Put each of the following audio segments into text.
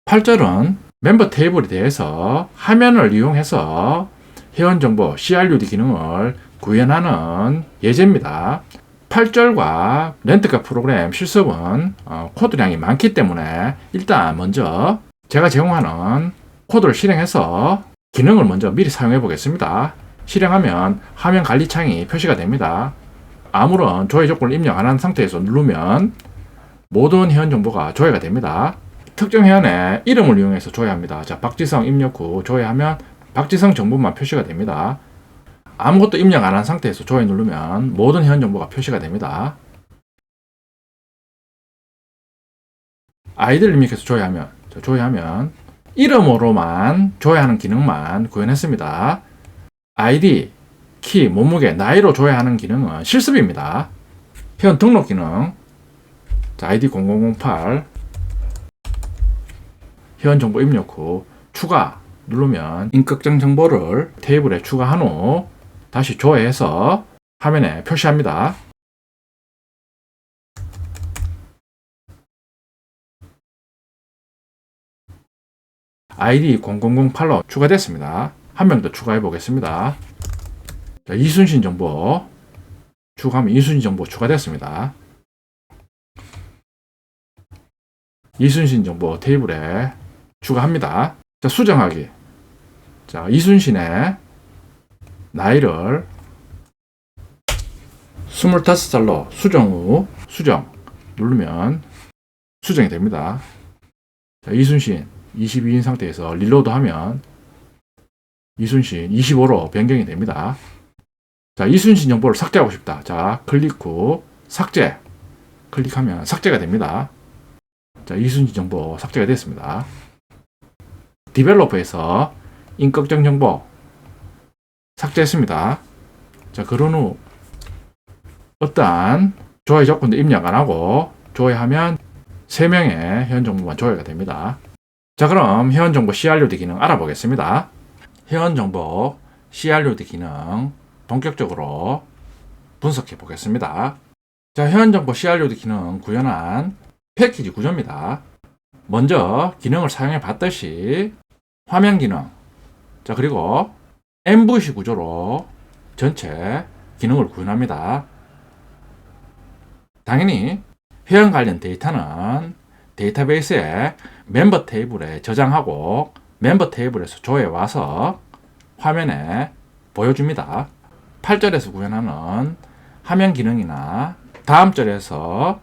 8절은 멤버 테이블에 대해서 화면을 이용해서 회원정보 CRUD 기능을 구현하는 예제입니다. 8절과 렌트카 프로그램 실습은 코드량이 많기 때문에 일단 먼저 제가 제공하는 코드를 실행해서 기능을 먼저 미리 사용해 보겠습니다. 실행하면 화면 관리 창이 표시가 됩니다. 아무런 조회 조건을 입력 안 한 상태에서 누르면 모든 회원 정보가 조회가 됩니다. 특정 회원의 이름을 이용해서 조회합니다. 자, 박지성 입력 후 조회하면 박지성 정보만 표시가 됩니다. 아무것도 입력 안 한 상태에서 조회 누르면 모든 회원 정보가 표시가 됩니다. 아이디를 입력해서 조회하면 이름으로만 조회하는 기능만 구현했습니다. 아이디, 키, 몸무게, 나이로 조회하는 기능은 실습입니다. 회원 등록 기능, 자, 아이디 0008 회원 정보 입력 후 추가 누르면 인격증 정보를 테이블에 추가한 후 다시 조회해서 화면에 표시합니다. 아이디 0008로 추가됐습니다. 한 명 더 추가해 보겠습니다. 자, 이순신 정보 추가하면 이순신 정보 추가됐습니다. 이순신 정보 테이블에 추가합니다. 자, 수정하기. 자, 이순신의 나이를 25살로 수정 후 수정 누르면 수정이 됩니다. 자, 이순신 22인 상태에서 릴로드 하면 이순신 25로 변경이 됩니다. 자, 이순신 정보를 삭제하고 싶다. 자, 클릭 후 삭제 클릭하면 삭제가 됩니다. 자, 이순신 정보 삭제가 됐습니다. 디벨로퍼에서 인격증 정보 삭제했습니다. 자, 그런 후 어떠한 조회 조건도 입력 안 하고 조회하면 3명의 회원 정보만 조회가 됩니다. 자, 그럼 회원 정보 CRUD 기능 알아보겠습니다. 회원 정보 CRUD 기능 본격적으로 분석해 보겠습니다. 자, 회원 정보 CRUD 기능 구현한 패키지 구조입니다. 먼저 기능을 사용해 봤듯이 화면 기능, 자, 그리고 MVC 구조로 전체 기능을 구현합니다. 당연히 회원 관련 데이터는 데이터베이스에 멤버 테이블에 저장하고 멤버 테이블에서 조회해 와서 화면에 보여줍니다. 8절에서 구현하는 화면 기능이나 다음 절에서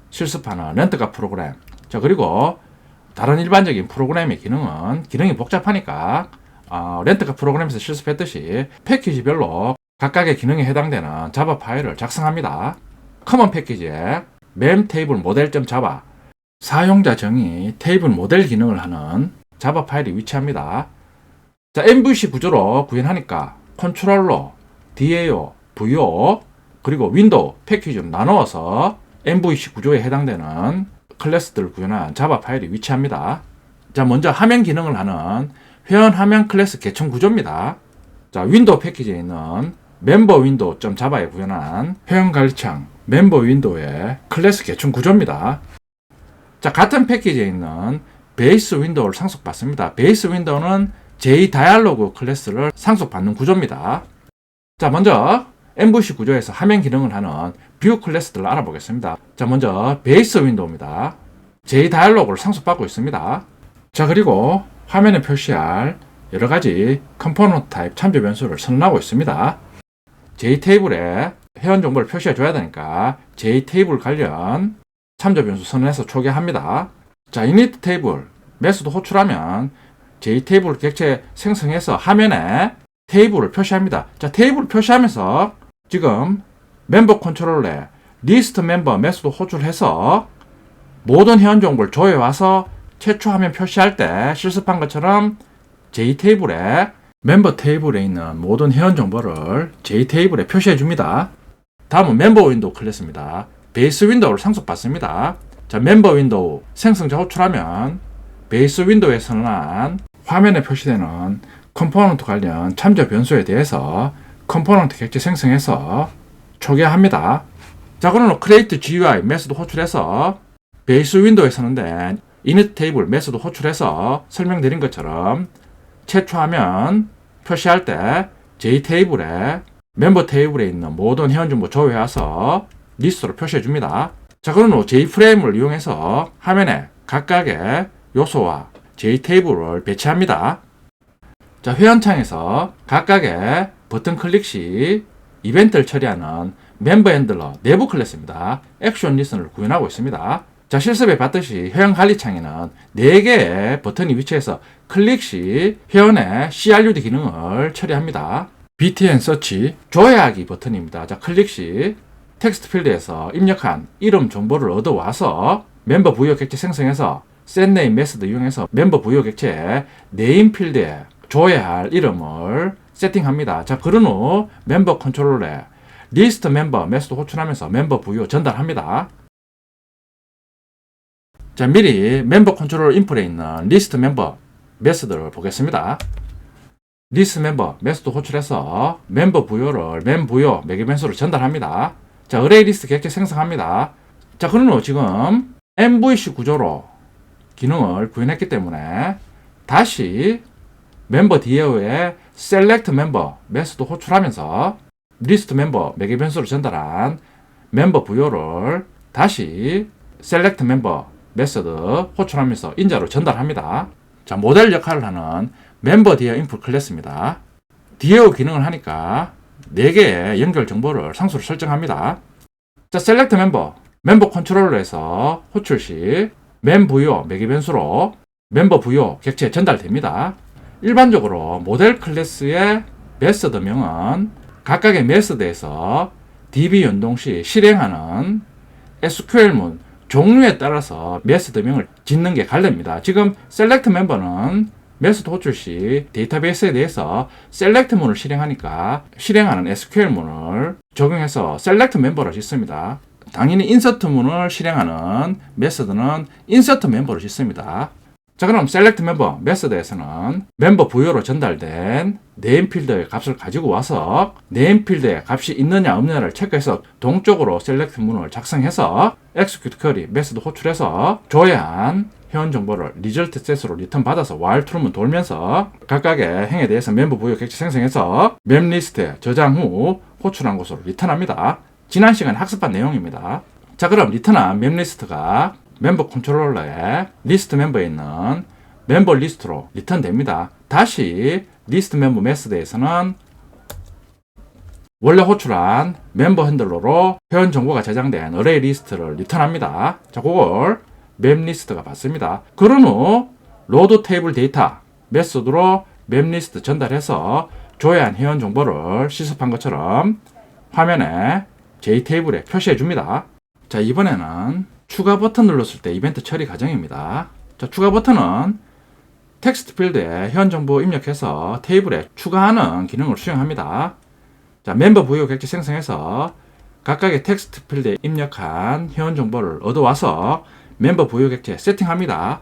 실습하는 렌트카 프로그램, 자, 그리고 다른 일반적인 프로그램의 기능이 복잡하니까 렌트카 프로그램에서 실습했듯이 패키지별로 각각의 기능에 해당되는 자바 파일을 작성합니다. 커먼 패키지에 mem 테이블 모델.java 사용자 정의 테이블 모델 기능을 하는 자바 파일이 위치합니다. 자, MVC 구조로 구현하니까 컨트롤러, DAO, VO, 그리고 윈도우 패키지로 나누어서 MVC 구조에 해당되는 클래스들을 구현한 자바 파일이 위치합니다. 자, 먼저 화면 기능을 하는 회원 화면 클래스 개천 구조입니다. 자, 윈도우 패키지에 있는 멤버 윈도우.java에 구현한 회원 관리창 멤버 윈도우의 클래스 개천 구조입니다. 자, 같은 패키지에 있는 베이스 윈도우를 상속받습니다. 베이스 윈도우는 JDialog 클래스를 상속받는 구조입니다. 자, 먼저 MVC 구조에서 화면 기능을 하는 뷰 클래스들을 알아보겠습니다. 자, 먼저 베이스 윈도우입니다. JDialog를 상속받고 있습니다. 자, 그리고 화면에 표시할 여러가지 컴포넌트 타입 참조 변수를 선언하고 있습니다. JTable에 회원 정보를 표시해 줘야 되니까 JTable 관련 참조 변수 선언해서 초기화합니다. 자, init 테이블 메소드 호출하면 JTable 객체 생성해서 화면에 테이블을 표시합니다. 자, 테이블을 표시하면서 지금 멤버 컨트롤러에 리스트 멤버 메소드 호출해서 모든 회원 정보를 조회해 와서 최초 화면 표시할 때 실습한 것처럼 JTable에 멤버 테이블에 있는 모든 회원 정보를 JTable에 표시해 줍니다. 다음은 멤버 윈도우 클래스입니다. 베이스 윈도우를 상속받습니다. 자, 멤버 윈도우 생성자 호출하면 베이스 윈도우에 선언한 화면에 표시되는 컴포넌트 관련 참조 변수에 대해서 컴포넌트 객체 생성해서 초기화합니다. 자, 그러면 create GUI 메소드 호출해서 베이스 윈도우에 선언된 init 테이블 메소드 호출해서 설명드린 것처럼 최초화면 표시할 때 JTable에 멤버 테이블에 있는 모든 회원정보 조회해서 리스트로 표시해 줍니다. 자, 그런 후 JFrame을 이용해서 화면에 각각의 요소와 JTable을 배치합니다. 자, 회원창에서 각각의 버튼 클릭 시 이벤트를 처리하는 멤버 핸들러 내부 클래스입니다. 액션 리슨을 구현하고 있습니다. 자, 실습에 봤듯이 회원 관리 창에는 4개의 버튼이 위치해서 클릭 시 회원의 CRUD 기능을 처리합니다. btn 서치 조회하기 버튼입니다. 자, 클릭 시 텍스트 필드에서 입력한 이름 정보를 얻어와서 멤버 부여 객체 생성해서 setName 메소드 이용해서 멤버 부여 객체의 네임 필드에 조회할 이름을 세팅합니다. 자, 그런 후 멤버 컨트롤러에 리스트 멤버 메소드 호출하면서 멤버 부여 전달합니다. 자, 미리 멤버 컨트롤러 인풋에 있는 리스트 멤버 메소드를 보겠습니다. 리스트 멤버 메소드 호출해서 멤버 부여를 맨 부여 매개 변수로 전달합니다. 자, 어레이 리스트 객체 생성합니다. 자, 그런 후 지금 MVC 구조로 기능을 구현했기 때문에 다시 멤버 DAO에 select member 메소드 호출하면서 리스트 멤버 매개 변수로 전달한 멤버 부여를 다시 select member 메소드 호출하면서 인자로 전달합니다. 자, 모델 역할을 하는 멤버 DAO 인풋 클래스입니다. DAO 기능을 하니까 4개의 연결 정보를 상수로 설정합니다. 자, select member 멤버 컨트롤러에서 호출 시 맨 부여 매개 변수로 멤버 부여 객체에 전달됩니다. 일반적으로 모델 클래스의 메서드명은 각각의 메서드에서 DB 연동 시 실행하는 SQL문 종류에 따라서 메서드명을 짓는 게 관례입니다. 지금 select member는 메소드 호출 시 데이터베이스에 대해서 select 문을 실행하니까 실행하는 SQL문을 적용해서 select member를 짓습니다. 당연히 insert 문을 실행하는 메소드는 insert member를 짓습니다. 자, 그럼 select member 메소드에서는 멤버 부여로 전달된 name 필드의 값을 가지고 와서 name 필드에 값이 있느냐 없느냐를 체크해서 동적으로 select 문을 작성해서 execute query 메소드 호출해서 조회한 회원 정보를 result set으로 리턴 받아서 while true문 돌면서 각각의 행에 대해서 멤버 부여 객체 생성해서 맵 리스트에 저장 후 호출한 곳으로 리턴합니다. 지난 시간에 학습한 내용입니다. 자, 그럼 리턴한 맵 리스트가 멤버 컨트롤러에 리스트 멤버에 있는 멤버 리스트로 리턴됩니다. 다시 리스트 멤버 메소드에서는 원래 호출한 멤버 핸들러로 회원 정보가 저장된 어레이 리스트를 리턴합니다. 자, 그걸 맵 리스트가 받습니다. 그런 후 로드 테이블 데이터 메소드로 맵 리스트 전달해서 조회한 회원 정보를 실습한 것처럼 화면에 JTable에 표시해 줍니다. 자, 이번에는 추가 버튼 눌렀을 때 이벤트 처리 과정입니다. 자, 추가 버튼은 텍스트 필드에 회원 정보 입력해서 테이블에 추가하는 기능을 수행합니다. 자, 멤버 부여 객체 생성해서 각각의 텍스트 필드에 입력한 회원 정보를 얻어와서 멤버 부여 객체 세팅합니다.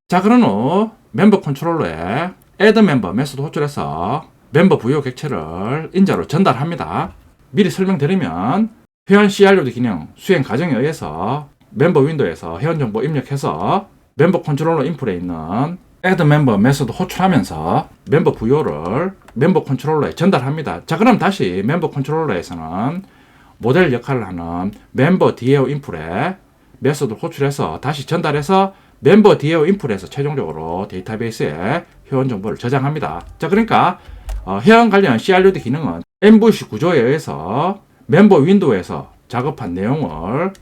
자, 그런 후 멤버 컨트롤러에 add member 메소드 호출해서 멤버 부여 객체를 인자로 전달합니다. 미리 설명드리면 회원 CRUD 기능 수행 과정에 의해서 멤버 윈도우에서 회원 정보 입력해서 멤버 컨트롤러 인풋에 있는 add member 메소드 호출하면서 멤버 부여를 멤버 컨트롤러에 전달합니다. 자, 그럼 다시 멤버 컨트롤러에서는 모델 역할을 하는 멤버 DAO 인풋에 메소드 호출해서 다시 전달해서 멤버 DAO 인풋에서 최종적으로 데이터베이스에 회원 정보를 저장합니다. 자, 그러니까 회원 관련 CRUD 기능은 MVC 구조에 의해서 멤버 윈도우에서 작업한 내용을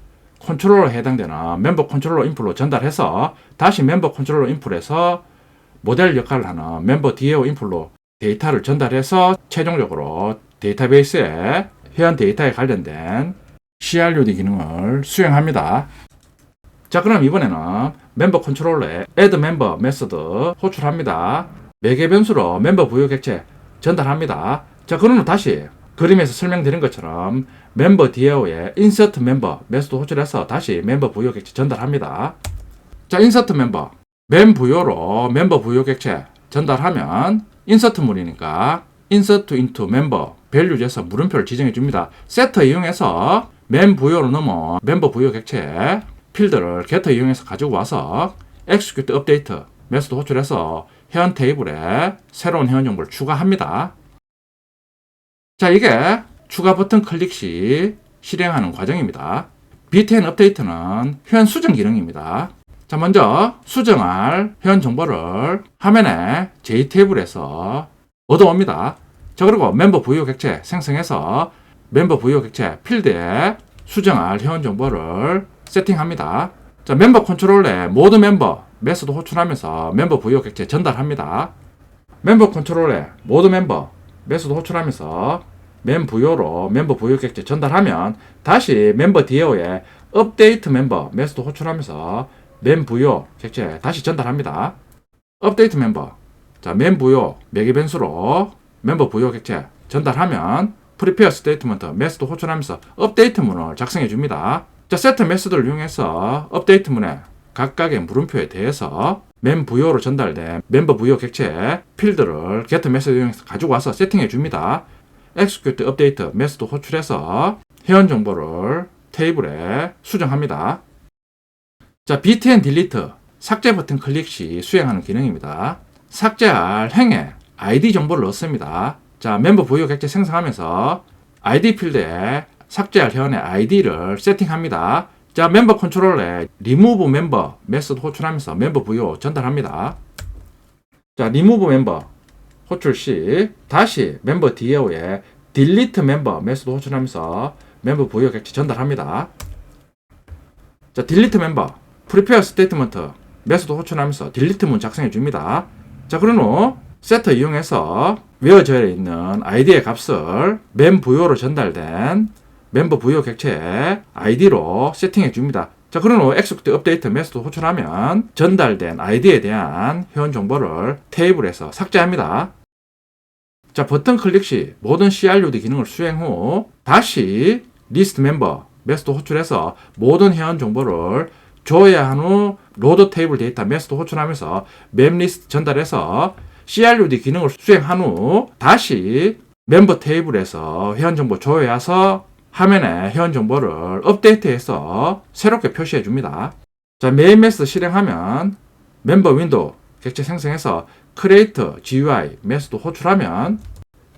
컨트롤러에 해당되는 멤버 컨트롤러 인풋로 전달해서 다시 멤버 컨트롤러 인풋에서 모델 역할을 하는 멤버 DAO 인풋로 데이터를 전달해서 최종적으로 데이터베이스에 회원 데이터에 관련된 CRUD 기능을 수행합니다. 자, 그럼 이번에는 멤버 컨트롤러에 add member 메소드 호출합니다. 매개 변수로 멤버 부여 객체 전달합니다. 자, 그러면 다시 그림에서 설명드린 것처럼 멤버 DAO에 insert member 메소드 호출해서 다시 멤버 부여 객체 전달합니다. 자, insert member 맨 부여로 멤버 부여 객체 전달하면 insert 문이니까 insert into member values에서 물음표를 지정해 줍니다. setter 이용해서 맨 부여로 넘어 멤버 부여 객체 필드를 getter 이용해서 가지고 와서 execute update 메소드 호출해서 회원 테이블에 새로운 회원 정보를 추가합니다. 자, 이게 추가 버튼 클릭 시 실행하는 과정입니다. btn 업데이트는 회원 수정 기능입니다. 자, 먼저 수정할 회원 정보를 화면에 JTable에서 얻어옵니다. 자, 그리고 멤버 부여 객체 생성해서 멤버 부여 객체 필드에 수정할 회원 정보를 세팅합니다. 자, 멤버 컨트롤에 모든 멤버 메소드 호출하면서 멤버 부여 객체 전달합니다. 멤버 컨트롤에 모든 멤버 메소드 호출하면서 부여로 멤버 부여 객체 전달하면 다시 멤버 DAO에 업데이트 멤버 메소드 호출하면서 부여 객체 다시 전달합니다. 업데이트 멤버, 자, 부여 매개 변수로 멤버 부여 객체 전달하면 프리페어 스테이트먼트 메소드 호출하면서 업데이트 문을 작성해 줍니다. 자, 세트 메소드를 이용해서 업데이트 문에 각각의 물음표에 대해서 부여로 전달된 멤버 부여 객체 필드를 get 메소드 이용해서 가지고 와서 세팅해 줍니다. execute update 메소드 호출해서 회원 정보를 테이블에 수정합니다. 자, btn delete 삭제 버튼 클릭 시 수행하는 기능입니다. 삭제할 행에 ID 정보를 넣습니다. 자, 멤버 부여 객체 생성하면서 ID 필드에 삭제할 회원의 ID를 세팅합니다. 자, 멤버 컨트롤에 remove member 메소드 호출하면서 멤버 부여 전달합니다. 자, remove member 호출 시 다시 멤버 DAO에 delete member 메소드 호출하면서 멤버 부여 객체 전달합니다. 자, delete member prepare statement 메소드 호출하면서 delete 문 작성해 줍니다. 자, 그런 후 세터 이용해서 where저에 있는 id의 값을 부여로 전달된 멤버 부여 객체의 id로 세팅해 줍니다. 자, 그런 후 execute update 메소드 호출하면 전달된 id에 대한 회원 정보를 테이블에서 삭제합니다. 자, 버튼 클릭 시 모든 CRUD 기능을 수행 후 다시 list member 메소드 호출해서 모든 회원 정보를 줘야 한 후 로드 테이블 데이터 메소드 호출하면서 맵리스트 전달해서 CRUD 기능을 수행한 후 다시 멤버 테이블에서 회원 정보 줘야서 화면에 회원 정보를 업데이트해서 새롭게 표시해 줍니다. 자, 메인 메소드 실행하면 멤버 윈도우 객체 생성해서 create GUI 메소드 호출하면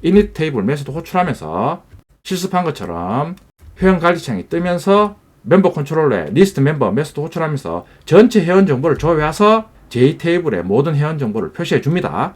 init 테이블 메소드 호출하면서 실습한 것처럼 회원 관리창이 뜨면서 멤버 컨트롤러에 리스트 멤버 메소드 호출하면서 전체 회원 정보를 줘와서 JTable에 모든 회원 정보를 표시해 줍니다.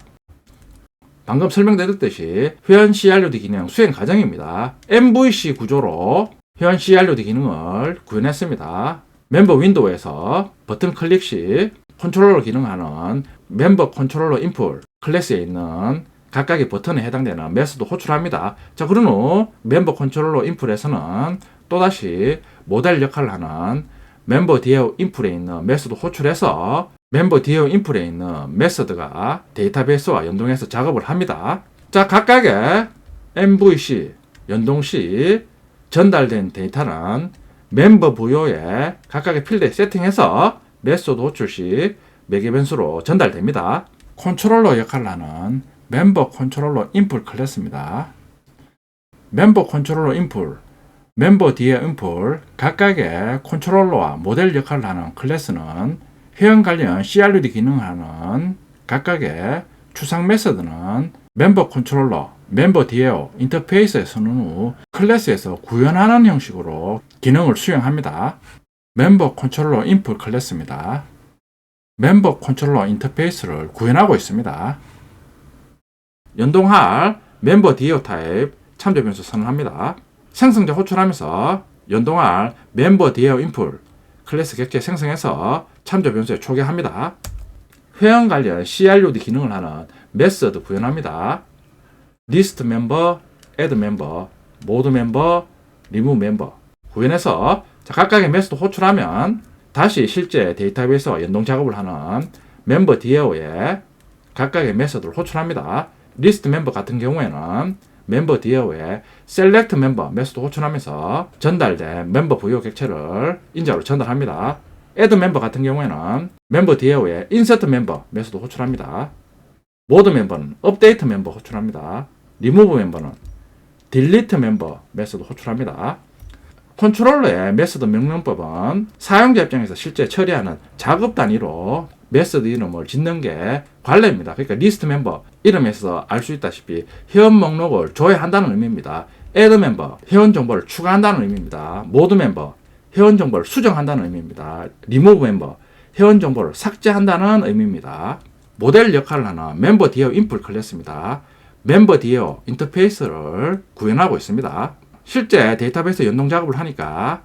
방금 설명드렸듯이 회원 CRUD 기능 수행 과정입니다. MVC 구조로 회원 CRUD 기능을 구현했습니다. 멤버 윈도우에서 버튼 클릭 시 컨트롤러 기능하는 멤버 컨트롤러 인풋 클래스에 있는 각각의 버튼에 해당되는 메소드 호출합니다. 자, 그런 후 멤버 컨트롤러 인풋에서는 또다시 모델 역할을 하는 멤버 DAO 인풋에 있는 메소드 호출해서 멤버 DAO 인풋에 있는 메소드가 데이터베이스와 연동해서 작업을 합니다. 자, 각각의 MVC 연동 시 전달된 데이터는 멤버 부여에 각각의 필드에 세팅해서 메소드 호출 시 매개 변수로 전달됩니다. 컨트롤러 역할을 하는 멤버 컨트롤러 인풋 클래스입니다. 멤버 컨트롤러 인풋, 멤버 DAO 인풋 각각의 컨트롤러와 모델 역할을 하는 클래스는 회원 관련 CRUD 기능하는 각각의 추상 메소드는 멤버 컨트롤러, 멤버 DAO 인터페이스에 서는 후 클래스에서 구현하는 형식으로 기능을 수행합니다. 멤버 컨트롤러 인풋 클래스입니다. 멤버 컨트롤러 인터페이스를 구현하고 있습니다. 연동할 멤버 DAO 타입 참조 변수 선언합니다. 생성자 호출하면서 연동할 멤버 DAO 인풋 클래스 객체 생성해서 참조 변수에 초기합니다. 회원 관련 CRUD 기능을 하는 메서드 구현합니다. 리스트 멤버, 애드 멤버, 모드 멤버, 리무브 멤버 구현해서 각각의 메소드 호출하면 다시 실제 데이터베이스와 연동 작업을 하는 멤버 DAO에 각각의 메소드를 호출합니다. 리스트 멤버 같은 경우에는 멤버 DAO에 select 멤버 메소드 호출하면서 전달된 멤버 부여 객체를 인자로 전달합니다. add 멤버 같은 경우에는 멤버 DAO에 insert 멤버 메소드 호출합니다. 모드 멤버는 update 멤버 호출합니다. remove 멤버는 delete 멤버 메소드 호출합니다. 컨트롤러의 메소드 명령법은 사용자 입장에서 실제 처리하는 작업 단위로 메서드 이름을 짓는 게 관례입니다. 그러니까 리스트 멤버 이름에서 알 수 있다시피 회원 목록을 조회한다는 의미입니다. add 멤버 회원 정보를 추가한다는 의미입니다. 모드 멤버 회원 정보를 수정한다는 의미입니다. remove 멤버 회원 정보를 삭제한다는 의미입니다. 모델 역할을 하는 멤버 디어 인풋 클래스입니다. 멤버 디어 인터페이스를 구현하고 있습니다. 실제 데이터베이스 연동 작업을 하니까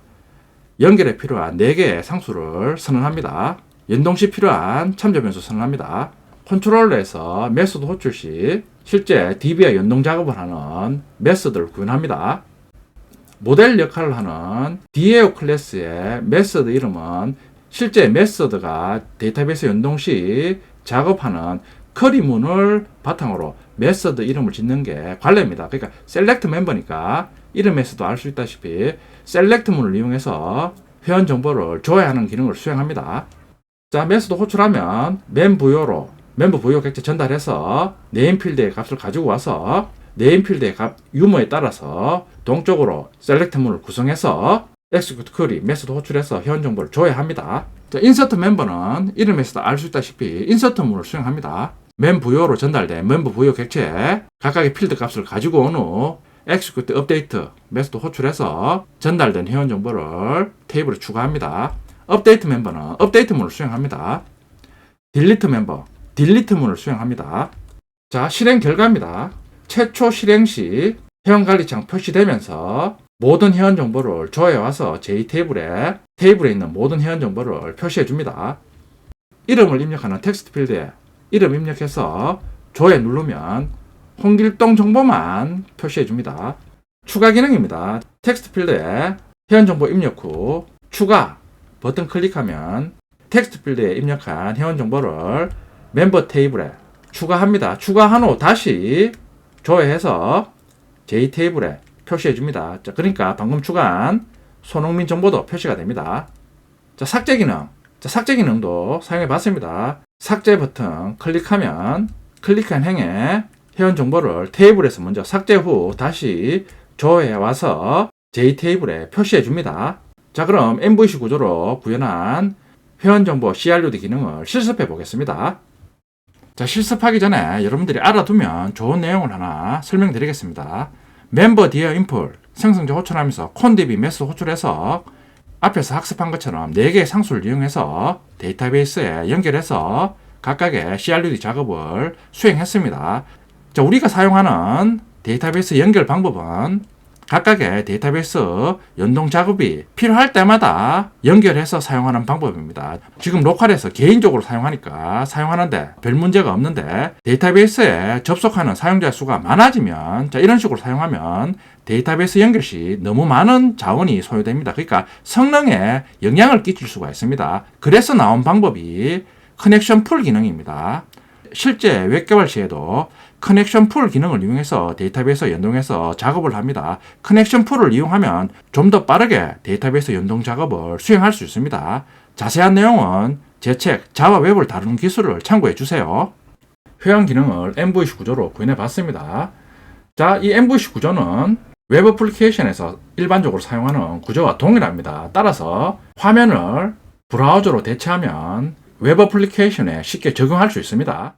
연결에 필요한 4개의 상수를 선언합니다. 연동 시 필요한 참조 변수 선언합니다. 컨트롤러에서 메소드 호출 시 실제 DB와 연동 작업을 하는 메소드를 구현합니다. 모델 역할을 하는 DAO 클래스의 메소드 이름은 실제 메소드가 데이터베이스 연동 시 작업하는 쿼리문을 바탕으로 메소드 이름을 짓는 게 관례입니다. 그러니까 셀렉트 멤버니까 이름에서도 알 수 있다시피 셀렉트 문을 이용해서 회원 정보를 조회하는 기능을 수행합니다. 자, 메소드 호출하면 멤버 부여 객체 전달해서 네임 필드의 값을 가지고 와서 네임 필드의 값 유머에 따라서 동적으로 셀렉트 문을 구성해서 execute query 메소드 호출해서 회원 정보를 조회합니다. 자, 인서트 멤버는 이름에서도 알 수 있다시피 인서트 문을 수행합니다. 부여로 전달된 멤버 부여 객체에 각각의 필드 값을 가지고 온 후 execute update 메소드 호출해서 전달된 회원 정보를 테이블에 추가합니다. 업데이트 멤버는 업데이트 문을 수행합니다. 딜리트 멤버 딜리트 문을 수행합니다. 자, 실행 결과입니다. 최초 실행 시 회원 관리창 표시되면서 모든 회원 정보를 조회와서 JTeable에 테이블에 있는 모든 회원 정보를 표시해 줍니다. 이름을 입력하는 텍스트 필드에 이름 입력해서 조회 누르면 홍길동 정보만 표시해 줍니다. 추가 기능입니다. 텍스트 필드에 회원 정보 입력 후 추가 버튼 클릭하면 텍스트 필드에 입력한 회원 정보를 멤버 테이블에 추가합니다. 추가한 후 다시 조회해서 JTeable에 표시해 줍니다. 자, 그러니까 방금 추가한 손흥민 정보도 표시가 됩니다. 자, 삭제 기능. 자, 삭제 기능도 사용해 봤습니다. 삭제 버튼 클릭하면 클릭한 행에 회원 정보를 테이블에서 먼저 삭제 후 다시 조회해 와서 JTeable에 표시해 줍니다. 자, 그럼 MVC 구조로 구현한 회원 정보 CRUD 기능을 실습해 보겠습니다. 자, 실습하기 전에 여러분들이 알아두면 좋은 내용을 하나 설명드리겠습니다. 멤버 디어 인풋 생성자 호출하면서 콘DB 메소드 호출해서 앞에서 학습한 것처럼 4개의 상수를 이용해서 데이터베이스에 연결해서 각각의 CRUD 작업을 수행했습니다. 자, 우리가 사용하는 데이터베이스 연결 방법은 각각의 데이터베이스 연동 작업이 필요할 때마다 연결해서 사용하는 방법입니다. 지금 로컬에서 개인적으로 사용하니까 사용하는데 별 문제가 없는데 데이터베이스에 접속하는 사용자 수가 많아지면 자, 이런 식으로 사용하면 데이터베이스 연결 시 너무 많은 자원이 소요됩니다. 그러니까 성능에 영향을 끼칠 수가 있습니다. 그래서 나온 방법이 커넥션 풀 기능입니다. 실제 웹 개발 시에도 커넥션 풀 기능을 이용해서 데이터베이스 연동해서 작업을 합니다. 커넥션 풀을 이용하면 좀 더 빠르게 데이터베이스 연동 작업을 수행할 수 있습니다. 자세한 내용은 제 책 자바 웹을 다루는 기술을 참고해 주세요. 회원 기능을 MVC 구조로 구현해 봤습니다. 자, 이 MVC 구조는 웹 애플리케이션에서 일반적으로 사용하는 구조와 동일합니다. 따라서 화면을 브라우저로 대체하면 웹 애플리케이션에 쉽게 적용할 수 있습니다.